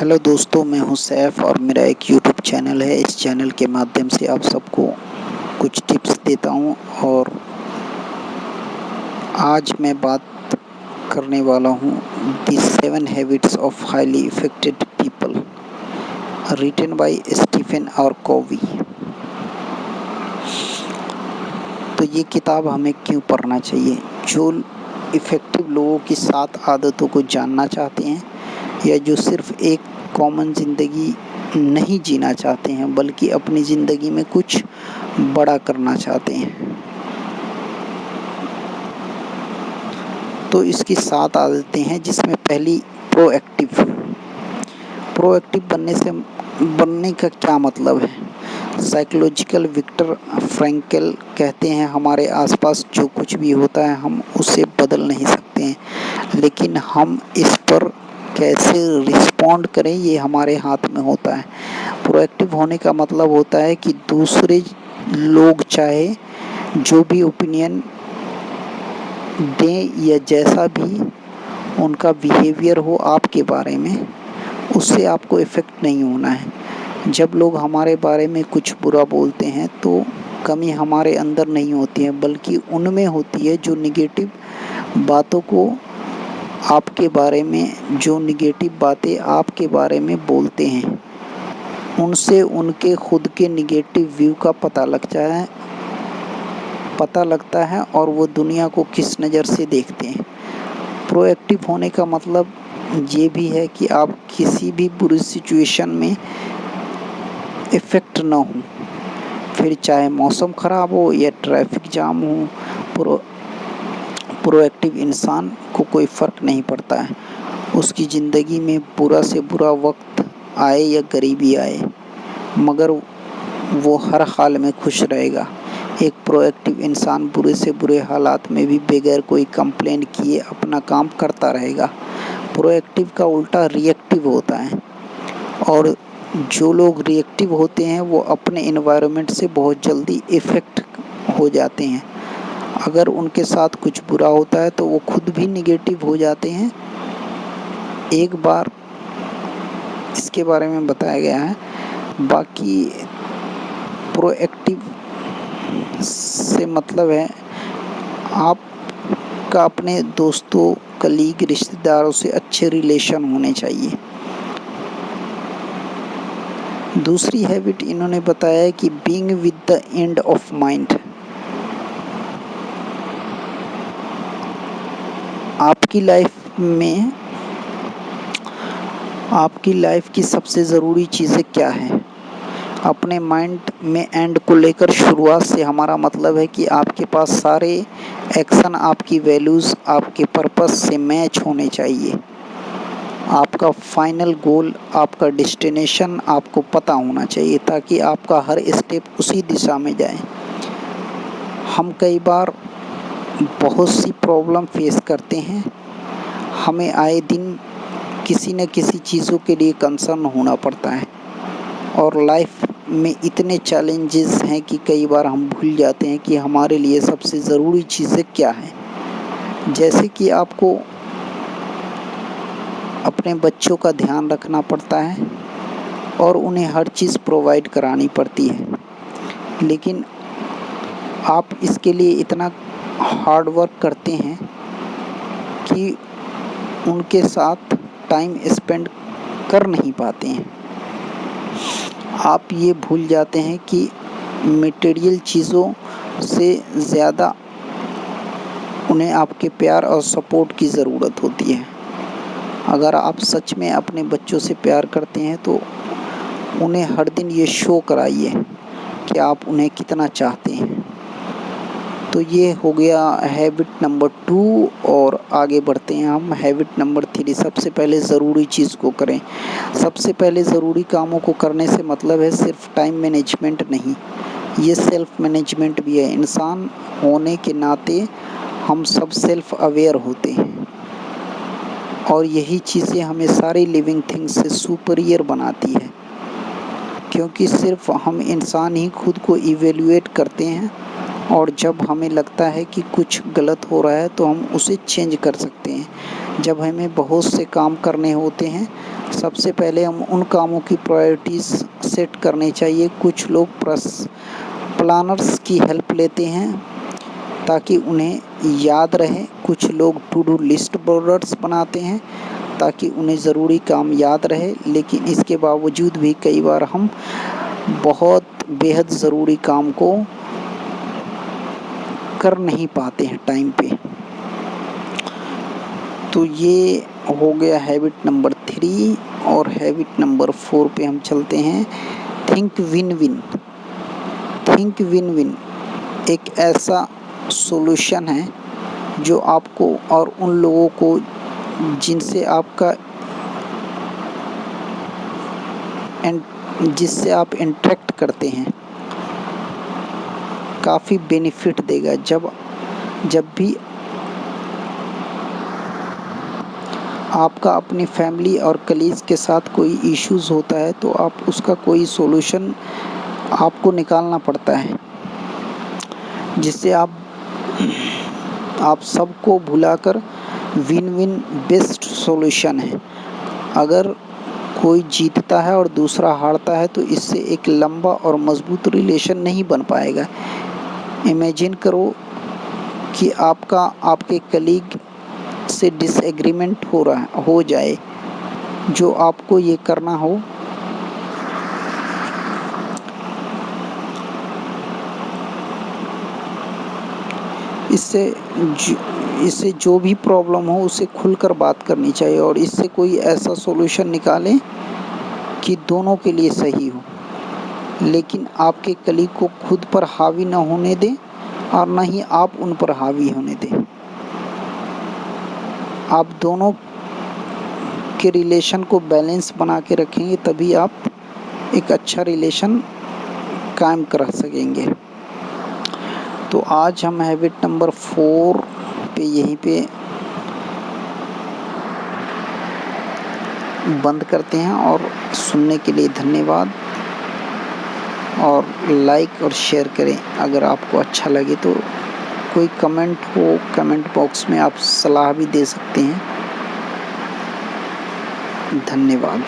Hello दोस्तों, मैं हूं सैफ और मेरा एक यूट्यूब चैनल है। इस चैनल के माध्यम से आप सबको कुछ टिप्स देता हूं और आज मैं बात करने वाला हूं the 7 habits of highly effective people, written by Stephen R Covey. तो ये किताब हमें क्यों पढ़ना चाहिए? जो इफ़ेक्टिव लोगों की 7 आदतों को जानना चाहते हैं या जो सिर्फ एक कॉमन ज़िंदगी नहीं जीना चाहते हैं बल्कि अपनी ज़िंदगी में कुछ बड़ा करना चाहते हैं। तो इसकी 7 आदतें हैं, जिसमें पहली प्रोएक्टिव। प्रोएक्टिव बनने का क्या मतलब है? साइकोलॉजिकल विक्टर फ्रैंकल कहते हैं, हमारे आसपास जो कुछ भी होता है हम उसे बदल नहीं सकते हैं, लेकिन हम इस पर कैसे रिस्पॉन्ड करें ये हमारे हाथ में होता है। प्रोएक्टिव होने का मतलब होता है कि दूसरे लोग चाहे जो भी ओपिनियन दें या जैसा भी उनका बिहेवियर हो आपके बारे में, उससे आपको इफ़ेक्ट नहीं होना है। जब लोग हमारे बारे में कुछ बुरा बोलते हैं तो कमी हमारे अंदर नहीं होती है बल्कि उनमें होती है। जो निगेटिव बातों को आपके बारे में, जो निगेटिव बातें आपके बारे में बोलते हैं, उनसे उनके खुद के निगेटिव व्यू का पता लगता है और वो दुनिया को किस नज़र से देखते हैं। प्रोएक्टिव होने का मतलब ये भी है कि आप किसी भी बुरी सिचुएशन में इफ़ेक्ट ना हो, फिर चाहे मौसम ख़राब हो या ट्रैफिक जाम हो। प्रोएक्टिव इंसान को कोई फ़र्क नहीं पड़ता है उसकी ज़िंदगी में बुरा से बुरा वक्त आए या गरीबी आए, मगर वो हर हाल में खुश रहेगा। एक प्रोएक्टिव इंसान बुरे से बुरे हालात में भी बगैर कोई कंप्लेंट किए अपना काम करता रहेगा। प्रोएक्टिव का उल्टा रिएक्टिव होता है, और जो लोग रिएक्टिव होते हैं वो अपने एनवायरनमेंट से बहुत जल्दी इफ़ेक्ट हो जाते हैं। अगर उनके साथ कुछ बुरा होता है तो वो खुद भी निगेटिव हो जाते हैं। एक बार इसके बारे में बताया गया है। बाकी प्रोएक्टिव से मतलब है आपका अपने दोस्तों, कलीग, रिश्तेदारों से अच्छे रिलेशन होने चाहिए। दूसरी हैबिट इन्होंने बताया है कि being with the end of mind. आपकी लाइफ की सबसे ज़रूरी चीज़ें क्या हैं? अपने माइंड में एंड को लेकर शुरुआत से हमारा मतलब है कि आपके पास सारे एक्शन आपकी वैल्यूज़ आपके पर्पस से मैच होने चाहिए। आपका फाइनल गोल, आपका डेस्टिनेशन आपको पता होना चाहिए ताकि आपका हर स्टेप उसी दिशा में जाए। हम कई बार बहुत सी प्रॉब्लम फेस करते हैं। हमें आए दिन किसी न किसी चीज़ों के लिए कंसर्न होना पड़ता है, और लाइफ में इतने चैलेंजेस हैं कि कई बार हम भूल जाते हैं कि हमारे लिए सबसे ज़रूरी चीज़ें क्या हैं। जैसे कि आपको अपने बच्चों का ध्यान रखना पड़ता है और उन्हें हर चीज़ प्रोवाइड करानी पड़ती है, लेकिन आप इसके लिए इतना हार्ड वर्क करते हैं कि उनके साथ टाइम स्पेंड कर नहीं पाते हैं। आप ये भूल जाते हैं कि मटेरियल चीज़ों से ज़्यादा उन्हें आपके प्यार और सपोर्ट की ज़रूरत होती है। अगर आप सच में अपने बच्चों से प्यार करते हैं तो उन्हें हर दिन ये शो कराइए कि आप उन्हें कितना चाहते हैं। तो ये हो गया हैबिट नंबर 2, और आगे बढ़ते हैं हम हैबिट नंबर 3। सबसे पहले ज़रूरी चीज़ को करें। सबसे पहले ज़रूरी कामों को करने से मतलब है सिर्फ टाइम मैनेजमेंट नहीं, ये सेल्फ मैनेजमेंट भी है। इंसान होने के नाते हम सब सेल्फ अवेयर होते हैं, और यही चीज़ें हमें सारी लिविंग थिंग्स से सुपीरियर बनाती है, क्योंकि सिर्फ हम इंसान ही खुद को इवेल्युएट करते हैं, और जब हमें लगता है कि कुछ गलत हो रहा है तो हम उसे चेंज कर सकते हैं। जब हमें बहुत से काम करने होते हैं सबसे पहले हम उन कामों की प्रायोरिटीज़ सेट करनी चाहिए। कुछ लोग प्लानर्स की हेल्प लेते हैं ताकि उन्हें याद रहे। कुछ लोग टू डू लिस्ट बोर्डर्स बनाते हैं ताकि उन्हें ज़रूरी काम याद रहे, लेकिन इसके बावजूद भी कई बार हम बहुत बेहद ज़रूरी काम को कर नहीं पाते हैं टाइम पे। तो ये हो गया हैबिट नंबर 3 और हैबिट नंबर 4 पे हम चलते हैं। Think win win. Think win win एक ऐसा सॉल्यूशन है जो आपको और उन लोगों को जिससे आप इंटरेक्ट करते हैं काफ़ी बेनिफिट देगा। जब भी आपका अपनी फैमिली और कलीग्स के साथ कोई इश्यूज़ होता है तो आप उसका कोई सॉल्यूशन आपको निकालना पड़ता है, जिससे आप सबको भुलाकर विन विन बेस्ट सॉल्यूशन है। अगर कोई जीतता है और दूसरा हारता है तो इससे एक लंबा और मजबूत रिलेशन नहीं बन पाएगा। इमेजिन करो कि आपके कलीग से डिसएग्रीमेंट हो जाए, जो आपको ये करना हो। इससे जो भी प्रॉब्लम हो उसे खुलकर बात करनी चाहिए और इससे कोई ऐसा सॉल्यूशन निकालें कि दोनों के लिए सही हो, लेकिन आपके कलीग को खुद पर हावी न होने दें और न ही आप उन पर हावी होने दें। आप दोनों के रिलेशन को बैलेंस बना के रखेंगे तभी आप एक अच्छा रिलेशन कायम कर सकेंगे। तो आज हम हैबिट नंबर 4 पे यहीं पे बंद करते हैं और सुनने के लिए धन्यवाद। और लाइक और शेयर करें। अगर आपको अच्छा लगे तो कोई कमेंट हो, कमेंट बॉक्स में आप सलाह भी दे सकते हैं। धन्यवाद।